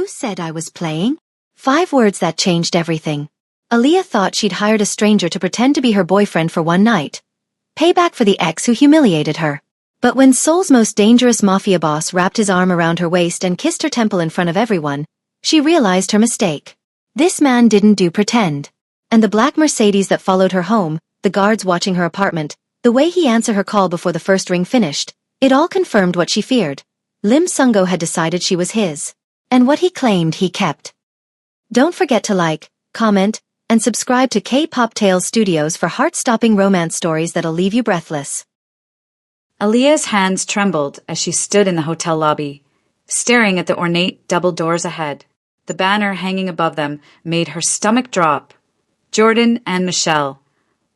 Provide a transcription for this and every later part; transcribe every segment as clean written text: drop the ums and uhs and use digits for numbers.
said I was playing? 5 words that changed everything. Aaliyah thought she'd hired a stranger to pretend to be her boyfriend for one night. Payback for the ex who humiliated her. But when Seoul's most dangerous mafia boss wrapped his arm around her waist and kissed her temple in front of everyone, she realized her mistake. This man didn't do pretend. And the black Mercedes that followed her home, the guards watching her apartment, the way he answered her call before the first ring finished, it all confirmed what she feared. Lim Sung-go had decided she was his. And what he claimed he kept. Don't forget to like, comment, and subscribe to K-Pop Tales Studios for heart-stopping romance stories that'll leave you breathless. Aaliyah's hands trembled as she stood in the hotel lobby, staring at the ornate double doors ahead. The banner hanging above them made her stomach drop. Jordan and Michelle.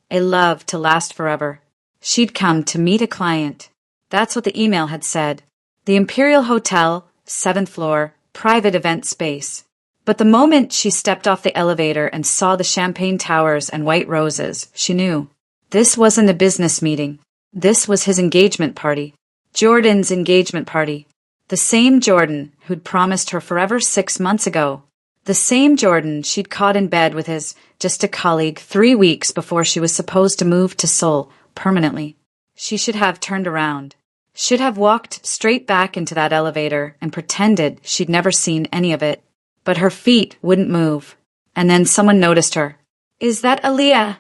A love to last forever. She'd come to meet a client. That's what the email had said. The Imperial Hotel, 7th floor, private event space. But the moment she stepped off the elevator and saw the champagne towers and white roses, she knew. This wasn't a business meeting. This was his engagement party. Jordan's engagement party. The same Jordan who'd promised her forever 6 months ago. The same Jordan she'd caught in bed with his just a colleague 3 weeks before she was supposed to move to Seoul permanently. She should have turned around. Should have walked straight back into that elevator and pretended she'd never seen any of it. But her feet wouldn't move. And then someone noticed her. "Is that Aaliyah?"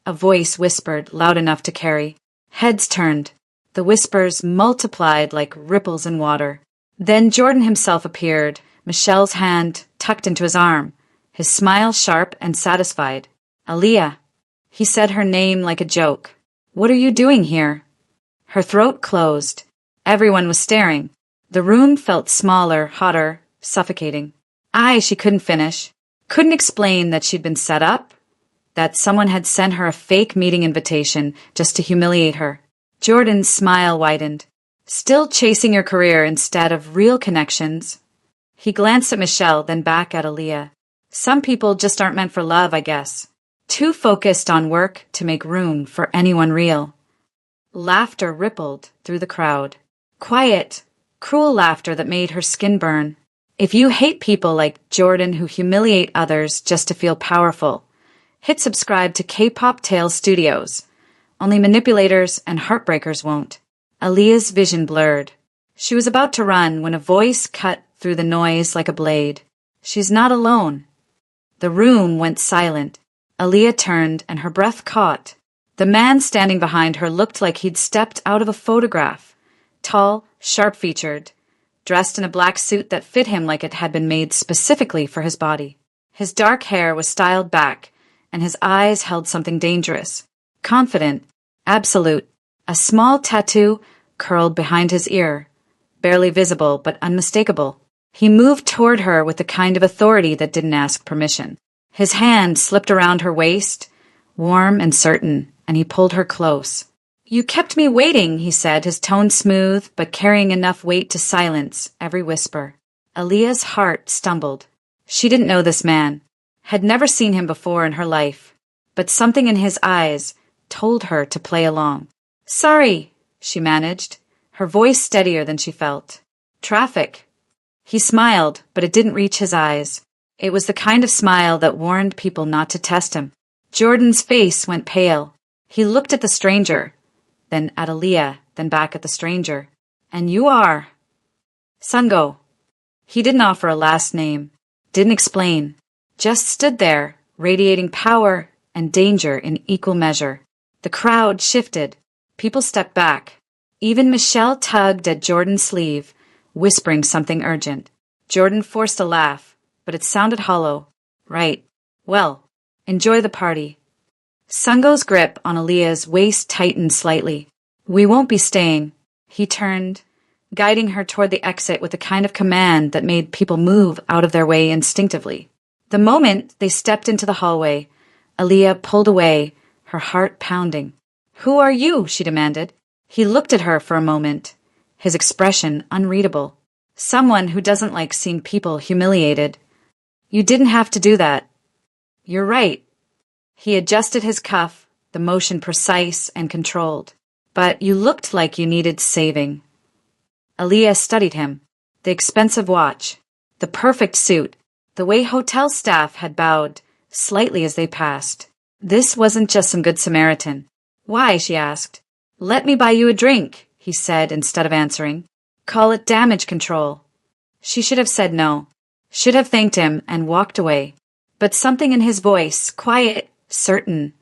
A voice whispered loud enough to carry. Heads turned. The whispers multiplied like ripples in water. Then Jordan himself appeared, Michelle's hand tucked into his arm, his smile sharp and satisfied. "Aaliyah." He said her name like a joke. "What are you doing here?" Her throat closed. Everyone was staring. The room felt smaller, hotter, suffocating. She couldn't finish. Couldn't explain that she'd been set up, that someone had sent her a fake meeting invitation just to humiliate her. Jordan's smile widened. "Still chasing your career instead of real connections?" He glanced at Michelle, then back at Aaliyah. "Some people just aren't meant for love, I guess. Too focused on work to make room for anyone real." Laughter rippled through the crowd. Quiet, cruel laughter that made her skin burn. If you hate people like Jordan who humiliate others just to feel powerful, hit subscribe to K-Pop Tales Studios. Only manipulators and heartbreakers won't. Aaliyah's vision blurred. She was about to run when a voice cut through the noise like a blade. "She's not alone." The room went silent. Aaliyah turned and her breath caught. The man standing behind her looked like he'd stepped out of a photograph. Tall, sharp-featured, dressed in a black suit that fit him like it had been made specifically for his body. His dark hair was styled back, and his eyes held something dangerous. Confident, absolute. A small tattoo curled behind his ear, barely visible but unmistakable. He moved toward her with the kind of authority that didn't ask permission. His hand slipped around her waist, warm and certain, and he pulled her close. "You kept me waiting," he said, his tone smooth but carrying enough weight to silence every whisper. Aaliyah's heart stumbled. She didn't know this man, had never seen him before in her life, but something in his eyes told her to play along. "Sorry," she managed, her voice steadier than she felt. "Traffic." He smiled, but it didn't reach his eyes. It was the kind of smile that warned people not to test him. Jordan's face went pale. He looked at the stranger, then at Aaliyah, then back at the stranger. "And you are?" "Sung-go." He didn't offer a last name, didn't explain, just stood there, radiating power and danger in equal measure. The crowd shifted. People stepped back. Even Michelle tugged at Jordan's sleeve, whispering something urgent. Jordan forced a laugh, but it sounded hollow. "Right. Well, enjoy the party." Sung-go's grip on Aaliyah's waist tightened slightly. "We won't be staying." He turned, guiding her toward the exit with the kind of command that made people move out of their way instinctively. The moment they stepped into the hallway, Aaliyah pulled away, her heart pounding. "Who are you?" she demanded. He looked at her for a moment, his expression unreadable. "Someone who doesn't like seeing people humiliated." "You didn't have to do that." "You're right." He adjusted his cuff, the motion precise and controlled. "But you looked like you needed saving." Aaliyah studied him. The expensive watch, The perfect suit, the way hotel staff had bowed slightly as they passed. This wasn't just some good Samaritan. Why, she asked. Let me buy you a drink, he said instead of answering. Call it damage control. She should have said no, should have thanked him and walked away. But something in his voice, quiet, certain,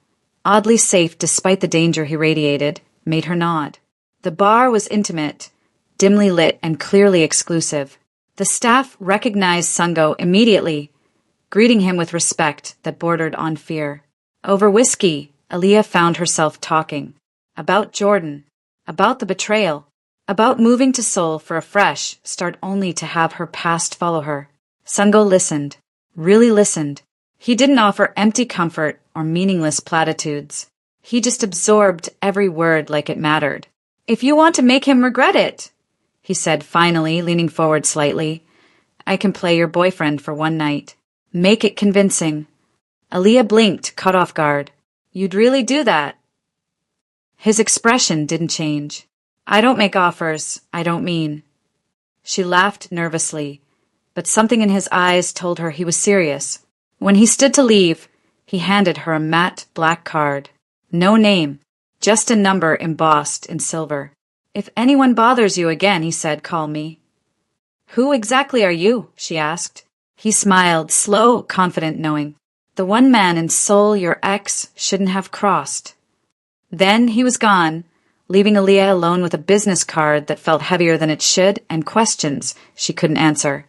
oddly safe despite the danger he radiated, made her nod. The bar was intimate, dimly lit and clearly exclusive. The staff recognized Sungo immediately, greeting him with respect that bordered on fear. Over whiskey, Aaliyah found herself talking. About Jordan, about the betrayal, about moving to Seoul for a fresh start only to have her past follow her. Sungo listened, really listened. He didn't offer empty comfort or meaningless platitudes. He just absorbed every word like it mattered. If you want to make him regret it, he said finally, leaning forward slightly, I can play your boyfriend for one night. Make it convincing. Aaliyah blinked, caught off guard. You'd really do that? His expression didn't change. I don't make offers I don't mean. She laughed nervously, but something in his eyes told her he was serious. When he stood to leave, he handed her a matte black card. No name, just a number embossed in silver. If anyone bothers you again, he said, call me. Who exactly are you? She asked. He smiled, slow, confident, knowing. The one man in Seoul your ex shouldn't have crossed. Then he was gone, leaving Aaliyah alone with a business card that felt heavier than it should and questions she couldn't answer.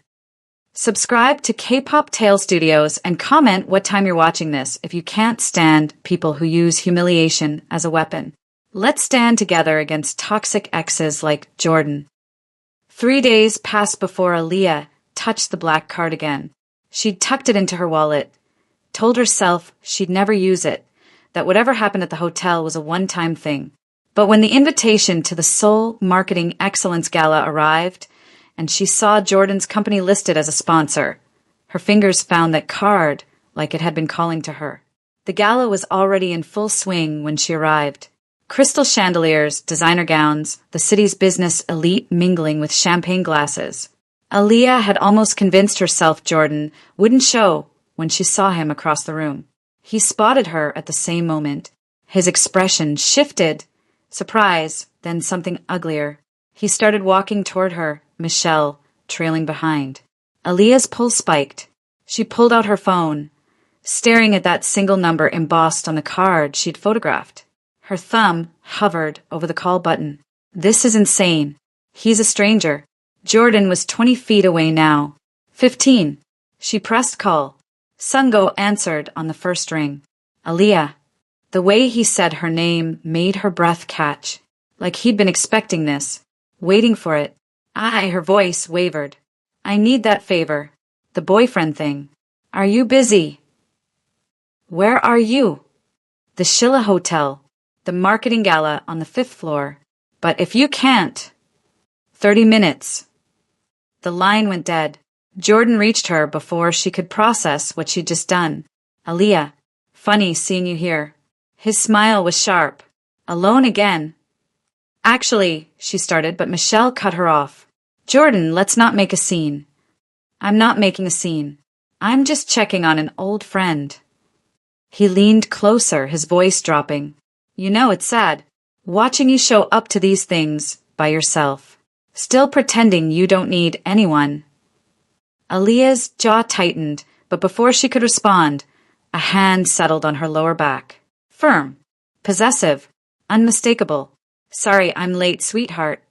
Subscribe to K-Pop Tale Studios and comment what time you're watching this if you can't stand people who use humiliation as a weapon. Let's stand together against toxic exes like Jordan. 3 days passed before Aaliyah touched the black card again. She'd tucked it into her wallet, told herself she'd never use it, that whatever happened at the hotel was a one-time thing. But when the invitation to the Seoul Marketing Excellence Gala arrived, and she saw Jordan's company listed as a sponsor, her fingers found that card like it had been calling to her. The gala was already in full swing when she arrived. Crystal chandeliers, designer gowns, the city's business elite mingling with champagne glasses. Aaliyah had almost convinced herself Jordan wouldn't show when she saw him across the room. He spotted her at the same moment. His expression shifted, surprise, then something uglier. He started walking toward her, Michelle trailing behind. Aaliyah's pulse spiked. She pulled out her phone, staring at that single number embossed on the card she'd photographed. Her thumb hovered over the call button. This is insane. He's a stranger. Jordan was 20 feet away now. 15. She pressed call. Sungo answered on the first ring. Aaliyah. The way he said her name made her breath catch, like he'd been expecting this, waiting for it. Her voice wavered. I need that favor. The boyfriend thing. Are you busy? Where are you? The Shilla Hotel. The marketing gala on the 5th floor. But if you can't... 30 minutes. The line went dead. Jordan reached her before she could process what she'd just done. Aaliyah, funny seeing you here. His smile was sharp. Alone again. Actually, she started, but Michelle cut her off. Jordan, let's not make a scene. I'm not making a scene. I'm just checking on an old friend. He leaned closer, his voice dropping. You know it's sad, watching you show up to these things by yourself, still pretending you don't need anyone. Aaliyah's jaw tightened, but before she could respond, a hand settled on her lower back. Firm, possessive, unmistakable. Sorry, I'm late, sweetheart.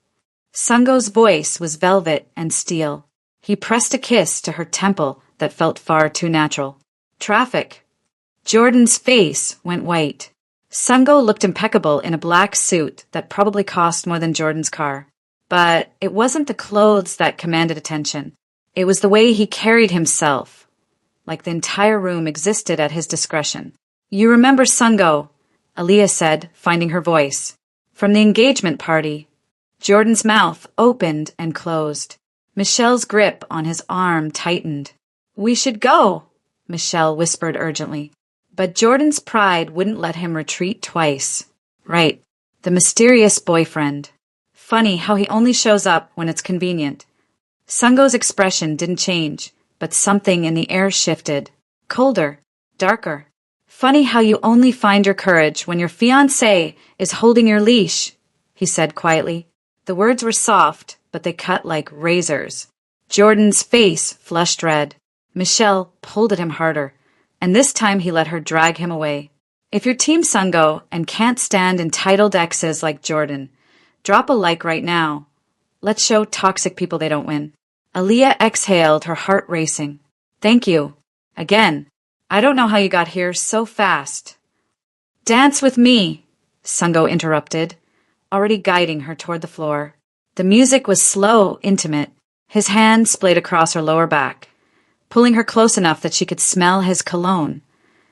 Sungo's voice was velvet and steel. He pressed a kiss to her temple that felt far too natural. Traffic. Jordan's face went white. Sungo looked impeccable in a black suit that probably cost more than Jordan's car. But it wasn't the clothes that commanded attention. It was the way he carried himself, like the entire room existed at his discretion. You remember Sungo, Aaliyah said, finding her voice. From the engagement party. Jordan's mouth opened and closed. Michelle's grip on his arm tightened. We should go, Michelle whispered urgently. But Jordan's pride wouldn't let him retreat twice. Right, the mysterious boyfriend. Funny how he only shows up when it's convenient. Sungo's expression didn't change, but something in the air shifted. Colder, darker. Funny how you only find your courage when your fiancé is holding your leash, he said quietly. The words were soft, but they cut like razors. Jordan's face flushed red. Michelle pulled at him harder, and this time he let her drag him away. If you're Team Sungo and can't stand entitled exes like Jordan, drop a like right now. Let's show toxic people they don't win. Aaliyah exhaled, her heart racing. Thank you. Again. I don't know how you got here so fast. Dance with me, Sungo interrupted, already guiding her toward the floor. The music was slow, intimate. His hand splayed across her lower back, pulling her close enough that she could smell his cologne,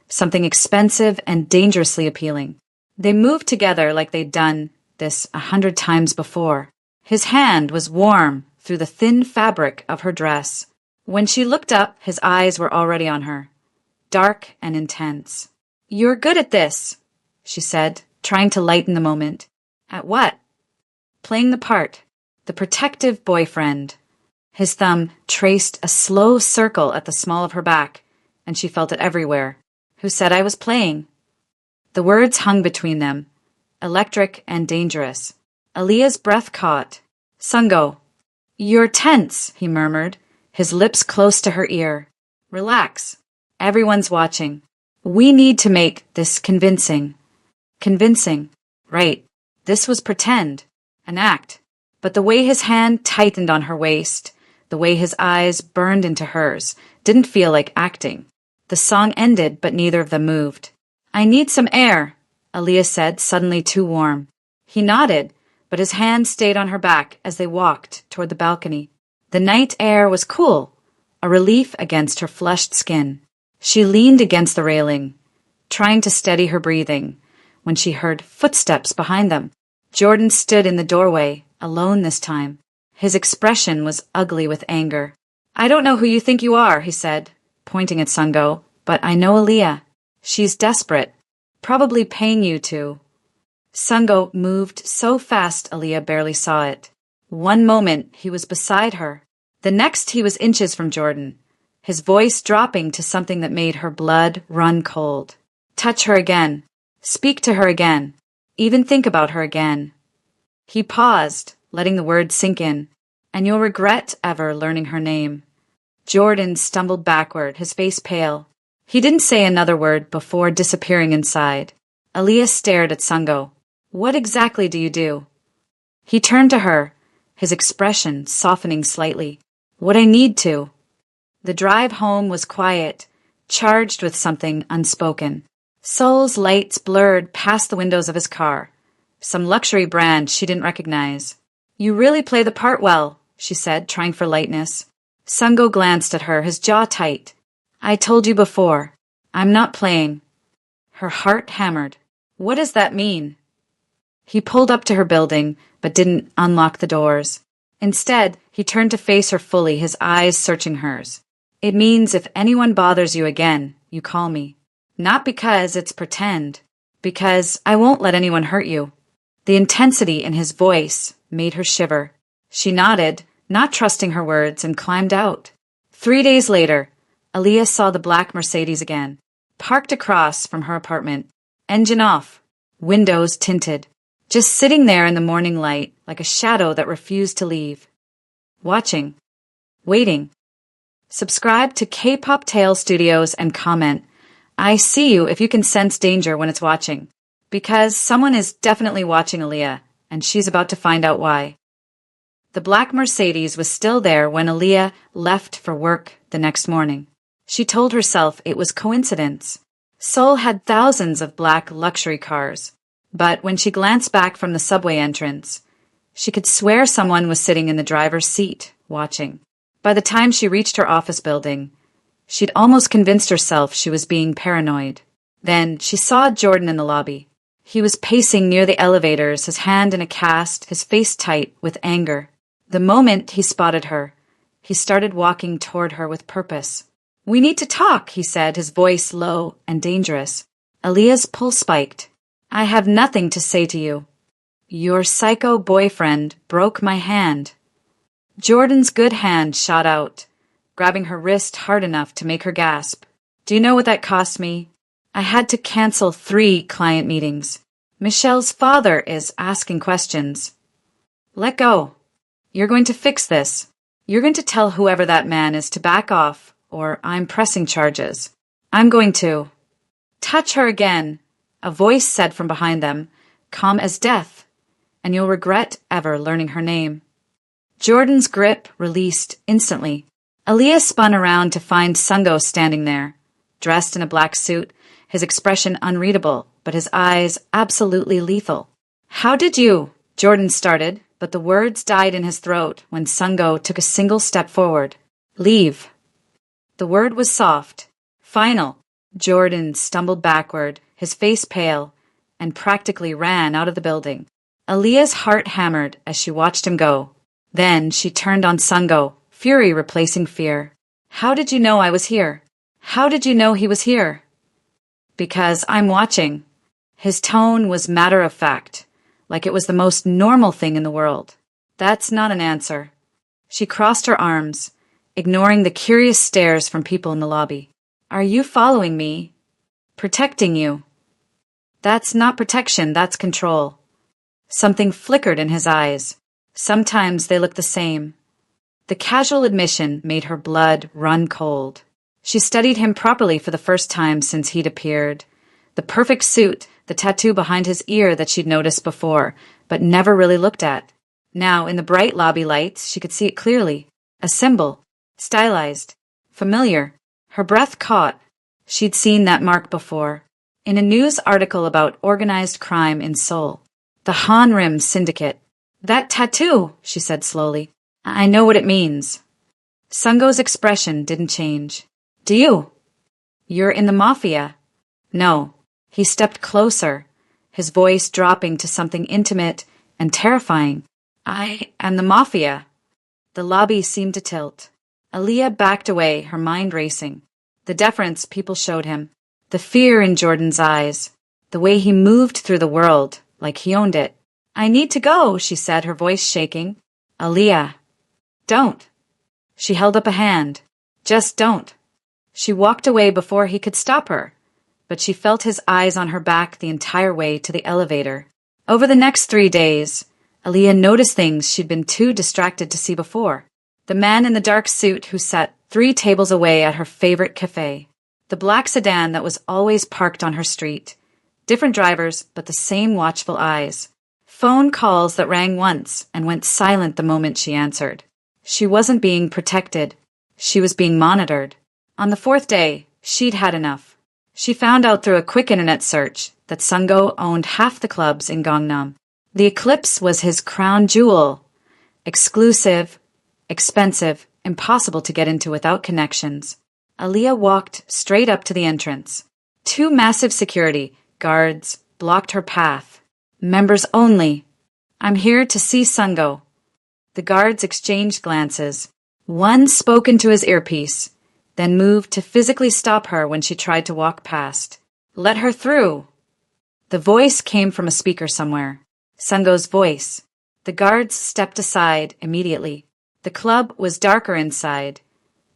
something expensive and dangerously appealing. They moved together like they'd done this 100 times before. His hand was warm through the thin fabric of her dress. When she looked up, his eyes were already on her, dark and intense. You're good at this, she said, trying to lighten the moment. At what? Playing the part, the protective boyfriend. His thumb traced a slow circle at the small of her back, and she felt it everywhere. Who said I was playing? The words hung between them, electric and dangerous. Aaliyah's breath caught. Sungo. You're tense, he murmured, his lips close to her ear. Relax. Everyone's watching. We need to make this convincing. Convincing. Right. This was pretend. An act. But the way his hand tightened on her waist, the way his eyes burned into hers, didn't feel like acting. The song ended, but neither of them moved. I need some air, Aaliyah said, suddenly too warm. He nodded, but his hand stayed on her back as they walked toward the balcony. The night air was cool, a relief against her flushed skin. She leaned against the railing, trying to steady her breathing, when she heard footsteps behind them. Jordan stood in the doorway, alone this time. His expression was ugly with anger. I don't know who you think you are, he said, pointing at Sungo, but I know Aaliyah. She's desperate, probably paying you to. Sungo moved so fast Aaliyah barely saw it. One moment he was beside her. The next he was inches from Jordan, his voice dropping to something that made her blood run cold. Touch her again. Speak to her again. Even think about her again. He paused, letting the words sink in. And you'll regret ever learning her name. Jordan stumbled backward, his face pale. He didn't say another word before disappearing inside. Aaliyah stared at Sungo. What exactly do you do? He turned to her, his expression softening slightly. What I need to. The drive home was quiet, charged with something unspoken. Sol's lights blurred past the windows of his car, some luxury brand she didn't recognize. You really play the part well, she said, trying for lightness. Sungo glanced at her, his jaw tight. I told you before. I'm not playing. Her heart hammered. What does that mean? He pulled up to her building, but didn't unlock the doors. Instead, he turned to face her fully, his eyes searching hers. It means if anyone bothers you again, you call me. Not because it's pretend. Because I won't let anyone hurt you. The intensity in his voice made her shiver. She nodded, not trusting her words, and climbed out. 3 days later, Aaliyah saw the black Mercedes again, parked across from her apartment, engine off, windows tinted, just sitting there in the morning light like a shadow that refused to leave. Watching. Waiting. Subscribe to K-Pop Tale Studios and comment. I see you if you can sense danger when it's watching. Because someone is definitely watching Aaliyah, and she's about to find out why. The black Mercedes was still there when Aaliyah left for work the next morning. She told herself it was coincidence. Seoul had thousands of black luxury cars, but when she glanced back from the subway entrance, she could swear someone was sitting in the driver's seat, watching. By the time she reached her office building, she'd almost convinced herself she was being paranoid. Then she saw Jordan in the lobby. He was pacing near the elevators, his hand in a cast, his face tight with anger. The moment he spotted her, he started walking toward her with purpose. We need to talk, he said, his voice low and dangerous. Aaliyah's pulse spiked. I have nothing to say to you. Your psycho boyfriend broke my hand. Jordan's good hand shot out, grabbing her wrist hard enough to make her gasp. Do you know what that cost me? I had to cancel 3 client meetings. Michelle's father is asking questions. Let go. You're going to fix this. You're going to tell whoever that man is to back off, or I'm pressing charges. I'm going to touch her again, a voice said from behind them, calm as death, and you'll regret ever learning her name. Jordan's grip released instantly. Aaliyah spun around to find Sungo standing there, dressed in a black suit, his expression unreadable, but his eyes absolutely lethal. How did you? Jordan started, but the words died in his throat when Sungo took a single step forward. Leave. The word was soft, final. Jordan stumbled backward, his face pale, and practically ran out of the building. Aaliyah's heart hammered as she watched him go. Then she turned on Sungo, fury replacing fear. How did you know I was here? How did you know he was here? Because I'm watching. His tone was matter of fact, like it was the most normal thing in the world. That's not an answer. She crossed her arms, ignoring the curious stares from people in the lobby. Are you following me? Protecting you. That's not protection, that's control. Something flickered in his eyes. Sometimes they looked the same. The casual admission made her blood run cold. She studied him properly for the first time since he'd appeared. The perfect suit, the tattoo behind his ear that she'd noticed before, but never really looked at. Now, in the bright lobby lights, she could see it clearly. A symbol. Stylized. Familiar. Her breath caught. She'd seen that mark before. In a news article about organized crime in Seoul. The Hanrim Syndicate. That tattoo, she said slowly. I know what it means. Sungo's expression didn't change. Do you? You're in the Mafia. No. He stepped closer, his voice dropping to something intimate and terrifying. I am the Mafia. The lobby seemed to tilt. Aaliyah backed away, her mind racing. The deference people showed him, the fear in Jordan's eyes, the way he moved through the world, like he owned it. I need to go, she said, her voice shaking. Aaliyah. Don't. She held up a hand. Just don't. She walked away before he could stop her, but she felt his eyes on her back the entire way to the elevator. Over the next 3 days, Aaliyah noticed things she'd been too distracted to see before. The man in the dark suit who sat 3 tables away at her favorite cafe. The black sedan that was always parked on her street. Different drivers, but the same watchful eyes. Phone calls that rang once and went silent the moment she answered. She wasn't being protected. She was being monitored. On the 4th day, she'd had enough. She found out through a quick internet search that Sungo owned half the clubs in Gangnam. The Eclipse was his crown jewel. Exclusive, expensive, impossible to get into without connections. Aaliyah walked straight up to the entrance. 2 massive security guards blocked her path. Members only. I'm here to see Sungo. The guards exchanged glances. One spoke into his earpiece, then moved to physically stop her when she tried to walk past. Let her through. The voice came from a speaker somewhere. Sungo's voice. The guards stepped aside immediately. The club was darker inside,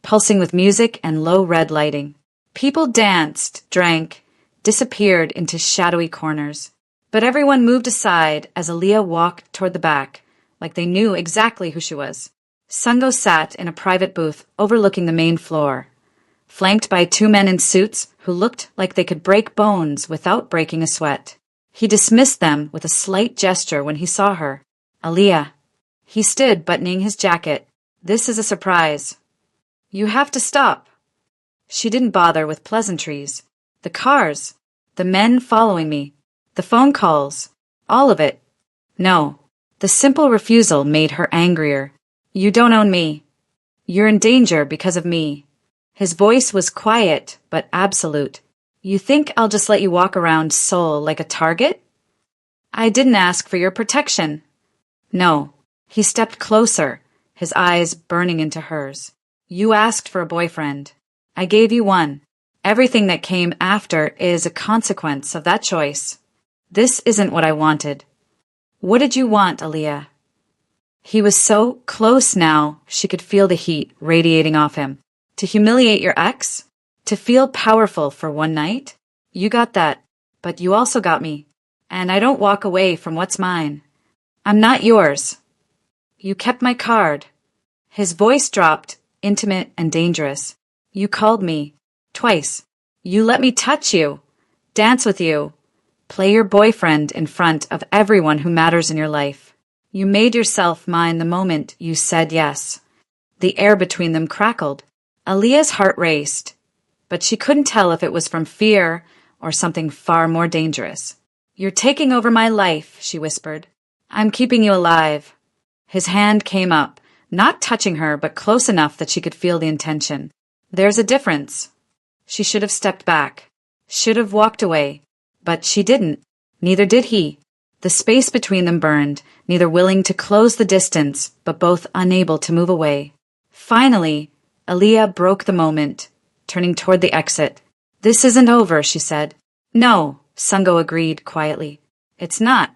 pulsing with music and low red lighting. People danced, drank, disappeared into shadowy corners. But everyone moved aside as Aaliyah walked toward the back, like they knew exactly who she was. Sungo sat in a private booth overlooking the main floor, flanked by 2 men in suits who looked like they could break bones without breaking a sweat. He dismissed them with a slight gesture when he saw her. Aaliyah. He stood buttoning his jacket. This is a surprise. You have to stop. She didn't bother with pleasantries. The cars. The men following me. The phone calls. All of it. No. The simple refusal made her angrier. You don't own me. You're in danger because of me. His voice was quiet, but absolute. You think I'll just let you walk around Seoul like a target? I didn't ask for your protection. No. He stepped closer, his eyes burning into hers. You asked for a boyfriend. I gave you one. Everything that came after is a consequence of that choice. This isn't what I wanted. What did you want, Aaliyah? He was so close now, she could feel the heat radiating off him. To humiliate your ex? To feel powerful for one night? You got that, but you also got me. And I don't walk away from what's mine. I'm not yours. You kept my card. His voice dropped, intimate and dangerous. You called me. Twice. You let me touch you. Dance with you. Play your boyfriend in front of everyone who matters in your life. You made yourself mine the moment you said yes. The air between them crackled. Aaliyah's heart raced, but she couldn't tell if it was from fear or something far more dangerous. You're taking over my life, she whispered. I'm keeping you alive. His hand came up, not touching her, but close enough that she could feel the intention. There's a difference. She should have stepped back, should have walked away, but she didn't. Neither did he. The space between them burned, neither willing to close the distance, but both unable to move away. Finally, Aaliyah broke the moment, turning toward the exit. This isn't over, she said. No, Sungo agreed quietly. It's not.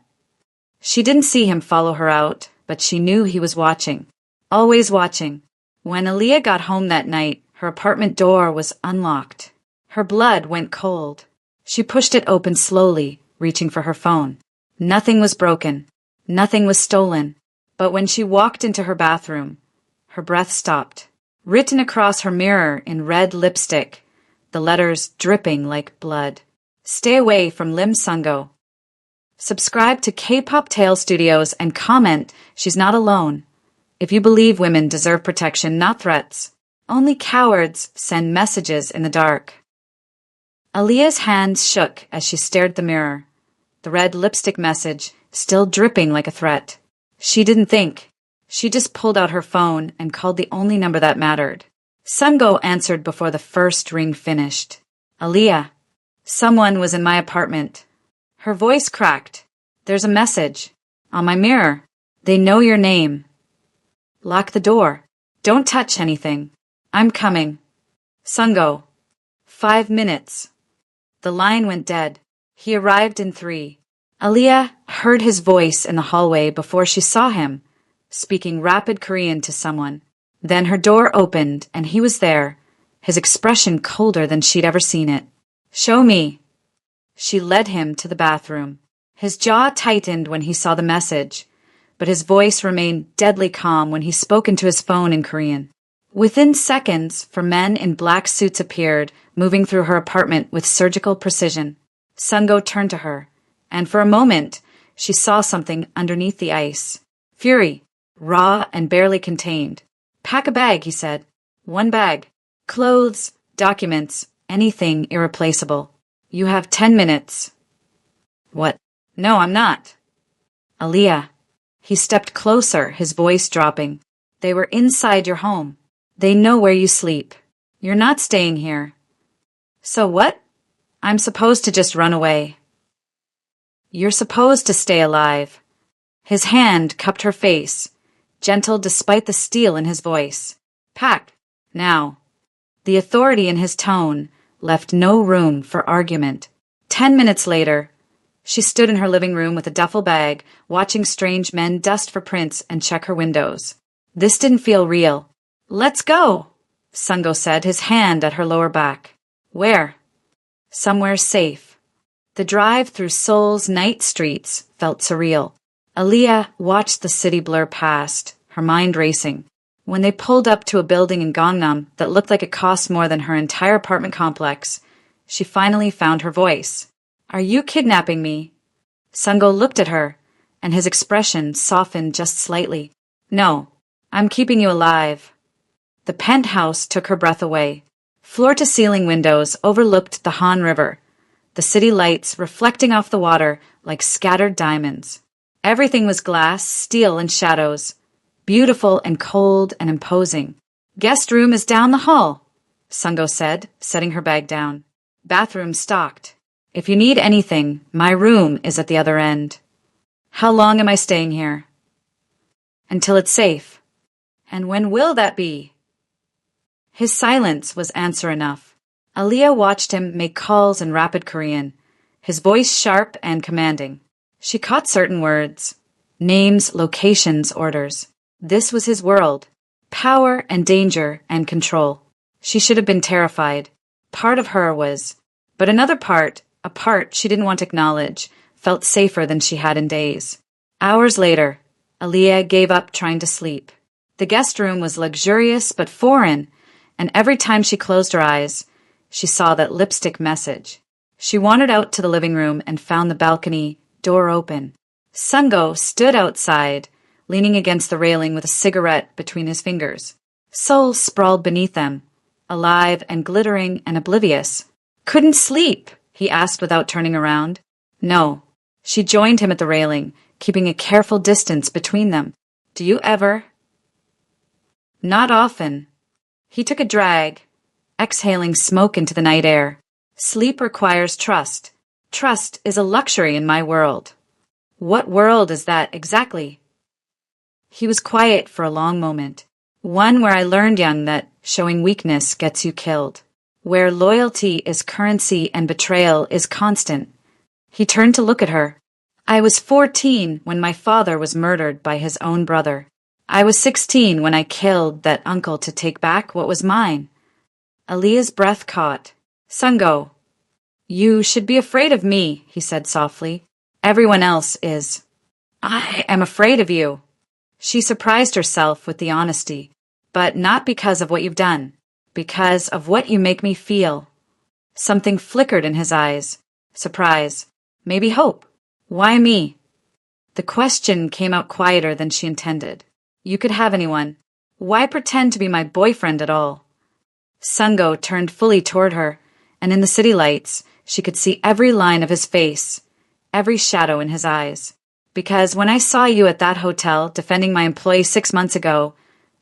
She didn't see him follow her out, but she knew he was watching. Always watching. When Aaliyah got home that night, her apartment door was unlocked. Her blood went cold. She pushed it open slowly, reaching for her phone. Nothing was broken. Nothing was stolen. But when she walked into her bathroom, her breath stopped. Written across her mirror in red lipstick, the letters dripping like blood. Stay away from Lim Sungo. Subscribe to K-Pop Tale Studios and comment she's not alone. If you believe women deserve protection, not threats. Only cowards send messages in the dark. Aaliyah's hands shook as she stared at the mirror. The red lipstick message still dripping like a threat. She didn't think. She just pulled out her phone and called the only number that mattered. Sungo answered before the first ring finished. Aaliyah. Someone was in my apartment. Her voice cracked. There's a message. On my mirror. They know your name. Lock the door. Don't touch anything. I'm coming. Sungo. 5 minutes. The line went dead. He arrived in 3. Aaliyah heard his voice in the hallway before she saw him, speaking rapid Korean to someone. Then her door opened and he was there, his expression colder than she'd ever seen it. Show me. She led him to the bathroom. His jaw tightened when he saw the message, but his voice remained deadly calm when he spoke into his phone in Korean. Within seconds, 4 men in black suits appeared, moving through her apartment with surgical precision. Sungo turned to her, and for a moment, she saw something underneath the ice. Fury, raw and barely contained. Pack a bag, he said. 1 bag. Clothes, documents, anything irreplaceable. You have 10 minutes. What? No, I'm not. Aaliyah. He stepped closer, his voice dropping. They were inside your home. They know where you sleep. You're not staying here. So what? I'm supposed to just run away. You're supposed to stay alive. His hand cupped her face, gentle despite the steel in his voice. Pack. Now. The authority in his tone left no room for argument. 10 minutes later, she stood in her living room with a duffel bag, watching strange men dust for prints and check her windows. This didn't feel real. Let's go, Sungo said, his hand at her lower back. Where? Somewhere safe. The drive through Seoul's night streets felt surreal. Aaliyah watched the city blur past, her mind racing. When they pulled up to a building in Gangnam that looked like it cost more than her entire apartment complex, she finally found her voice. Are you kidnapping me? Sungo looked at her, and his expression softened just slightly. No, I'm keeping you alive. The penthouse took her breath away. Floor-to-ceiling windows overlooked the Han River, the city lights reflecting off the water like scattered diamonds. Everything was glass, steel, and shadows, beautiful and cold and imposing. Guest room is down the hall, Sungo said, setting her bag down. Bathroom stocked. If you need anything, my room is at the other end. How long am I staying here? Until it's safe. And when will that be? His silence was answer enough. Aaliyah watched him make calls in rapid Korean, his voice sharp and commanding. She caught certain words, names, locations, orders. This was his world. Power and danger and control. She should have been terrified. Part of her was. But another part, a part she didn't want to acknowledge, felt safer than she had in days. Hours later, Aaliyah gave up trying to sleep. The guest room was luxurious but foreign, and every time she closed her eyes, she saw that lipstick message. She wandered out to the living room and found the balcony door open. Sungo stood outside, leaning against the railing with a cigarette between his fingers. Soul sprawled beneath them, alive and glittering and oblivious. Couldn't sleep, he asked without turning around. No. She joined him at the railing, keeping a careful distance between them. Do you ever? Not often. He took a drag, exhaling smoke into the night air. Sleep requires trust. Trust is a luxury in my world. What world is that exactly? He was quiet for a long moment. One where I learned young that showing weakness gets you killed. Where loyalty is currency and betrayal is constant. He turned to look at her. I was 14 when my father was murdered by his own brother. I was 16 when I killed that uncle to take back what was mine. Aaliyah's breath caught. Sungo. You should be afraid of me, he said softly. Everyone else is. I am afraid of you. She surprised herself with the honesty, but not because of what you've done, because of what you make me feel. Something flickered in his eyes. Surprise. Maybe hope. Why me? The question came out quieter than she intended. You could have anyone. Why pretend to be my boyfriend at all? Sungo turned fully toward her, and in the city lights, she could see every line of his face, every shadow in his eyes. Because when I saw you at that hotel defending my employee 6 months ago,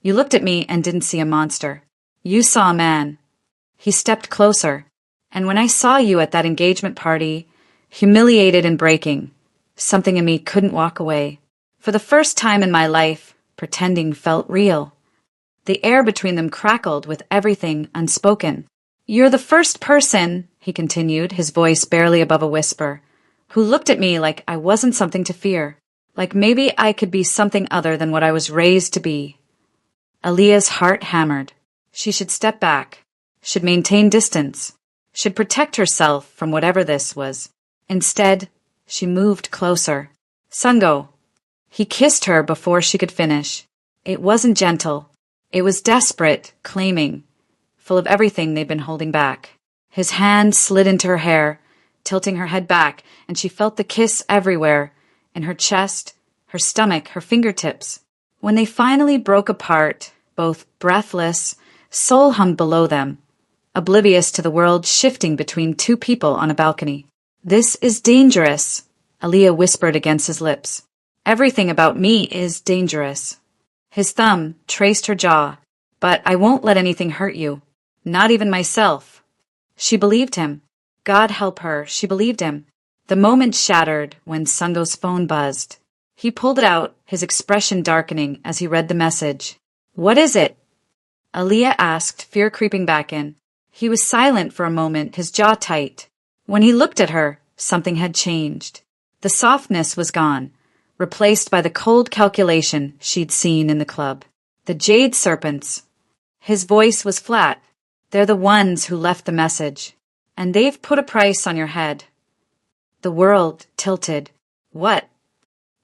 you looked at me and didn't see a monster. You saw a man. He stepped closer, and when I saw you at that engagement party, humiliated and breaking, something in me couldn't walk away. For the first time in my life, pretending felt real. The air between them crackled with everything unspoken. You're the first person, he continued, his voice barely above a whisper, who looked at me like I wasn't something to fear, like maybe I could be something other than what I was raised to be. Aaliyah's heart hammered. She should step back, should maintain distance, should protect herself from whatever this was. Instead, she moved closer. Sungo. He kissed her before she could finish. It wasn't gentle. It was desperate, claiming, full of everything they'd been holding back. His hand slid into her hair, tilting her head back, and she felt the kiss everywhere, in her chest, her stomach, her fingertips. When they finally broke apart, both breathless, Soul hummed below them, oblivious to the world shifting between two people on a balcony. This is dangerous, Aaliyah whispered against his lips. Everything about me is dangerous. His thumb traced her jaw. But I won't let anything hurt you. Not even myself. She believed him. God help her, she believed him. The moment shattered when Sungo's phone buzzed. He pulled it out, his expression darkening as he read the message. What is it? Aaliyah asked, fear creeping back in. He was silent for a moment, his jaw tight. When he looked at her, something had changed. The softness was gone, replaced by the cold calculation she'd seen in the club. The jade serpents. His voice was flat. They're the ones who left the message. And they've put a price on your head. The world tilted. What?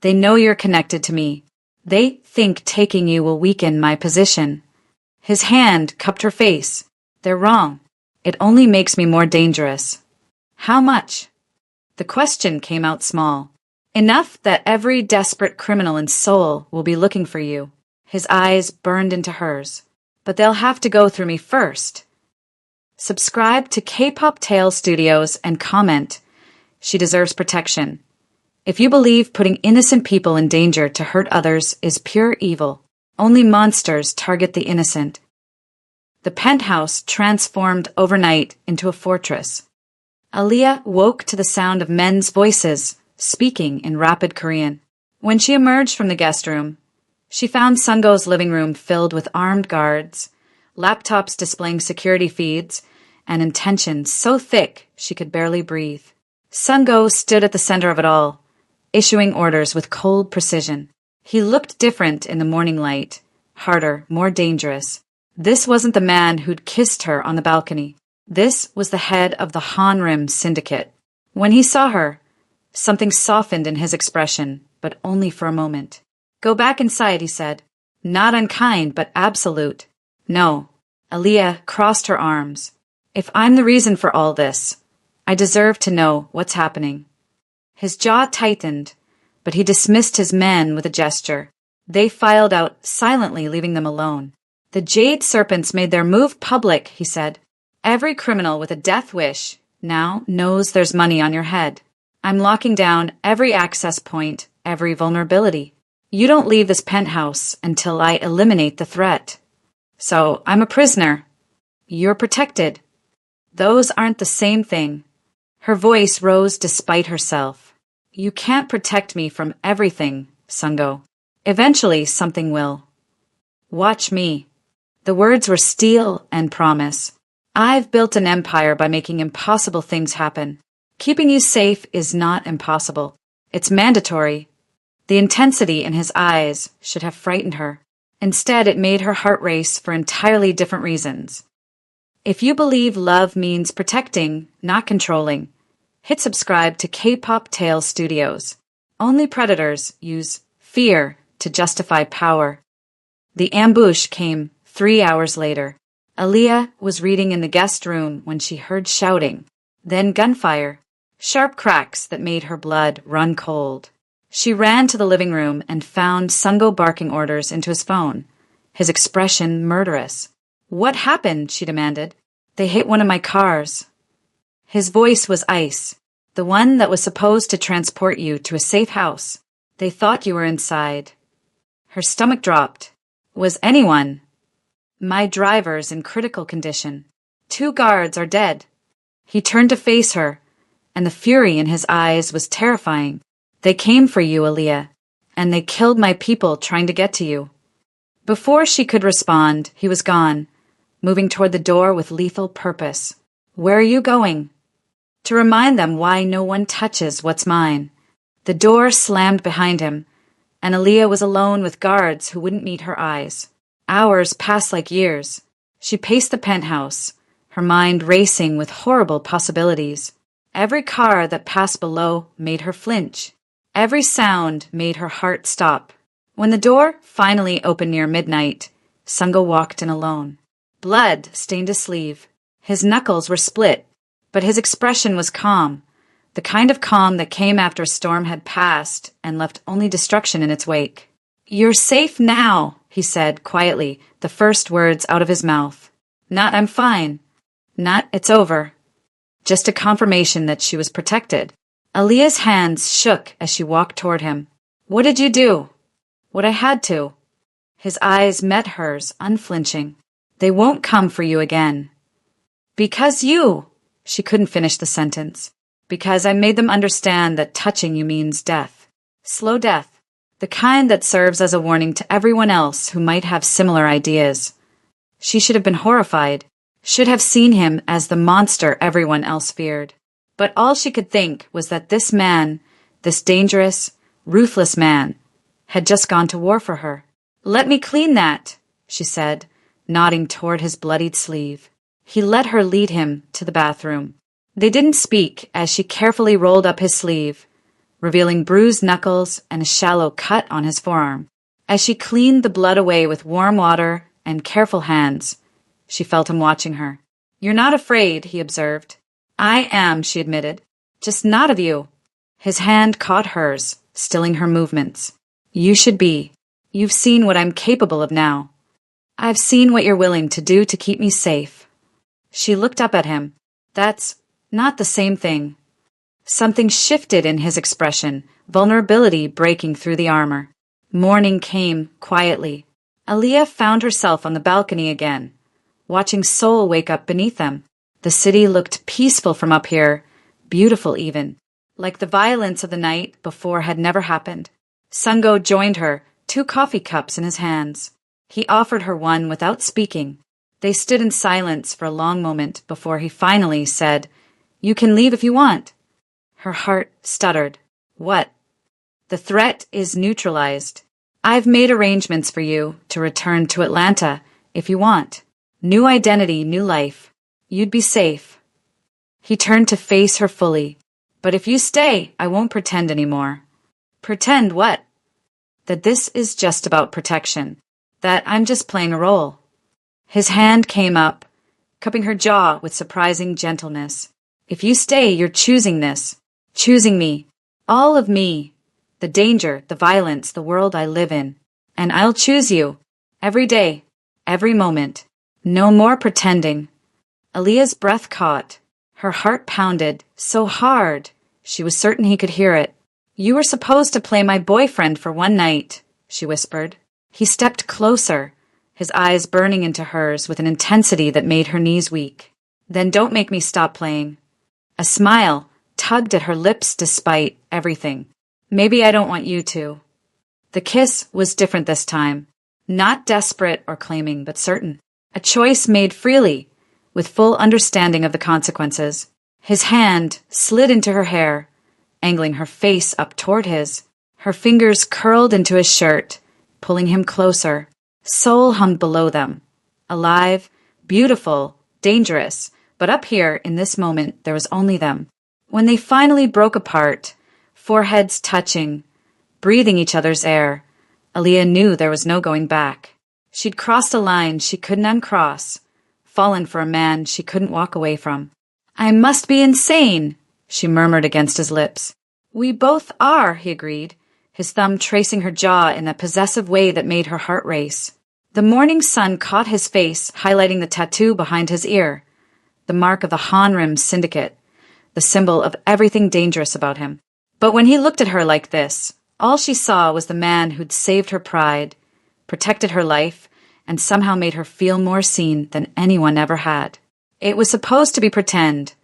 They know you're connected to me. They think taking you will weaken my position. His hand cupped her face. They're wrong. It only makes me more dangerous. How much? The question came out small. Enough that every desperate criminal in Seoul will be looking for you. His eyes burned into hers. But they'll have to go through me first. Subscribe to K-Pop Tale Studios and comment. She deserves protection. If you believe putting innocent people in danger to hurt others is pure evil, only monsters target the innocent. The penthouse transformed overnight into a fortress. Aaliyah woke to the sound of men's voices, speaking in rapid Korean. When she emerged from the guest room, she found Sungo's living room filled with armed guards, laptops displaying security feeds, and intention so thick she could barely breathe. Sungo stood at the center of it all, issuing orders with cold precision. He looked different in the morning light, harder, more dangerous. This wasn't the man who'd kissed her on the balcony. This was the head of the Hanrim syndicate. When he saw her, something softened in his expression, but only for a moment. "Go back inside," he said. Not unkind, but absolute. "No." Aaliyah crossed her arms. "If I'm the reason for all this, I deserve to know what's happening." His jaw tightened, but he dismissed his men with a gesture. They filed out silently, leaving them alone. "The Jade Serpents made their move public," he said. "Every criminal with a death wish now knows there's money on your head. I'm locking down every access point, every vulnerability. You don't leave this penthouse until I eliminate the threat. So I'm a prisoner. You're protected. Those aren't the same thing." Her voice rose despite herself. "You can't protect me from everything, Sungo. Eventually something will. Watch me." The words were steel and promise. "I've built an empire by making impossible things happen. Keeping you safe is not impossible. It's mandatory." The intensity in his eyes should have frightened her. Instead, it made her heart race for entirely different reasons. If you believe love means protecting, not controlling, hit subscribe to K-Pop Tales Studios. Only predators use fear to justify power. The ambush came 3 hours later. Aaliyah was reading in the guest room when she heard shouting, then gunfire, sharp cracks that made her blood run cold. She ran to the living room and found Sungo barking orders into his phone, his expression murderous. "What happened?" she demanded. "They hit one of my cars." His voice was ice, the one that was supposed to transport you to a safe house. "They thought you were inside." Her stomach dropped. "Was anyone?" "My driver's in critical condition. 2 guards are dead." He turned to face her, and the fury in his eyes was terrifying. "They came for you, Aaliyah, and they killed my people trying to get to you." Before she could respond, he was gone, moving toward the door with lethal purpose. "Where are you going?" "To remind them why no one touches what's mine." The door slammed behind him, and Aaliyah was alone with guards who wouldn't meet her eyes. Hours passed like years. She paced the penthouse, her mind racing with horrible possibilities. Every car that passed below made her flinch. Every sound made her heart stop. When the door finally opened near midnight, Sungo walked in alone. Blood stained his sleeve. His knuckles were split, but his expression was calm, the kind of calm that came after a storm had passed and left only destruction in its wake. "You're safe now," he said quietly, the first words out of his mouth. Not "I'm fine," not "it's over," just a confirmation that she was protected. Aaliyah's hands shook as she walked toward him. "What did you do?" "What I had to." His eyes met hers, unflinching. "They won't come for you again." "Because you—" She couldn't finish the sentence. "Because I made them understand that touching you means death. Slow death. The kind that serves as a warning to everyone else who might have similar ideas." She should have been horrified, should have seen him as the monster everyone else feared. But all she could think was that this man, this dangerous, ruthless man, had just gone to war for her. "Let me clean that," she said, nodding toward his bloodied sleeve. He let her lead him to the bathroom. They didn't speak as she carefully rolled up his sleeve, revealing bruised knuckles and a shallow cut on his forearm. As she cleaned the blood away with warm water and careful hands, she felt him watching her. "You're not afraid," he observed. "I am," she admitted. "Just not of you." His hand caught hers, stilling her movements. "You should be. You've seen what I'm capable of now. I've seen what you're willing to do to keep me safe." She looked up at him. "That's not the same thing." Something shifted in his expression, vulnerability breaking through the armor. Morning came quietly. Aaliyah found herself on the balcony again, watching Seoul wake up beneath them. The city looked peaceful from up here, beautiful even, like the violence of the night before had never happened. Sungo joined her, 2 coffee cups in his hands. He offered her one without speaking. They stood in silence for a long moment before he finally said, "You can leave if you want." Her heart stuttered. "What?" "The threat is neutralized. I've made arrangements for you to return to Atlanta if you want. New identity, new life. You'd be safe. He turned to face her fully. But if you stay, I won't pretend anymore. Pretend what? That this is just about protection. That I'm just playing a role. His hand came up, cupping her jaw with surprising gentleness. If you stay, you're choosing this. Choosing me. All of me. The danger, the violence, the world I live in. And I'll choose you. Every day. Every moment. No more pretending. Aaliyah's breath caught. Her heart pounded, so hard, she was certain he could hear it. You were supposed to play my boyfriend for one night, she whispered. He stepped closer, his eyes burning into hers with an intensity that made her knees weak. Then don't make me stop playing. A smile tugged at her lips despite everything. Maybe I don't want you to. The kiss was different this time. Not desperate or claiming, but certain. A choice made freely, with full understanding of the consequences. His hand slid into her hair, angling her face up toward his. Her fingers curled into his shirt, pulling him closer. Soul hung below them. Alive, beautiful, dangerous, but up here, in this moment, there was only them. When they finally broke apart, foreheads touching, breathing each other's air, Aaliyah knew there was no going back. She'd crossed a line she couldn't uncross, fallen for a man she couldn't walk away from. I must be insane, she murmured against his lips. We both are, he agreed, his thumb tracing her jaw in a possessive way that made her heart race. The morning sun caught his face, highlighting the tattoo behind his ear, the mark of the Hanrim Syndicate, the symbol of everything dangerous about him. But when he looked at her like this, all she saw was the man who'd saved her pride, protected her life, and somehow made her feel more seen than anyone ever had. It was supposed to be pretend,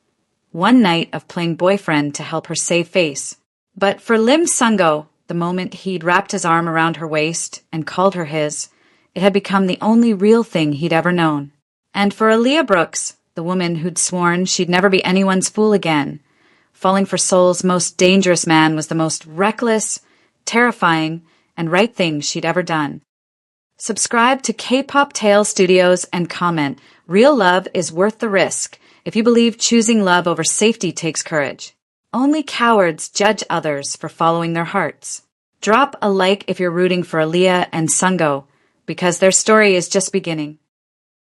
one night of playing boyfriend to help her save face. But for Lim Sungo, the moment he'd wrapped his arm around her waist and called her his, it had become the only real thing he'd ever known. And for Aaliyah Brooks, the woman who'd sworn she'd never be anyone's fool again, falling for Seoul's most dangerous man was the most reckless, terrifying, and right thing she'd ever done. Subscribe to K-Pop Tale Studios and comment, real love is worth the risk if you believe choosing love over safety takes courage. Only cowards judge others for following their hearts. Drop a like if you're rooting for Aaliyah and Sungo, because their story is just beginning.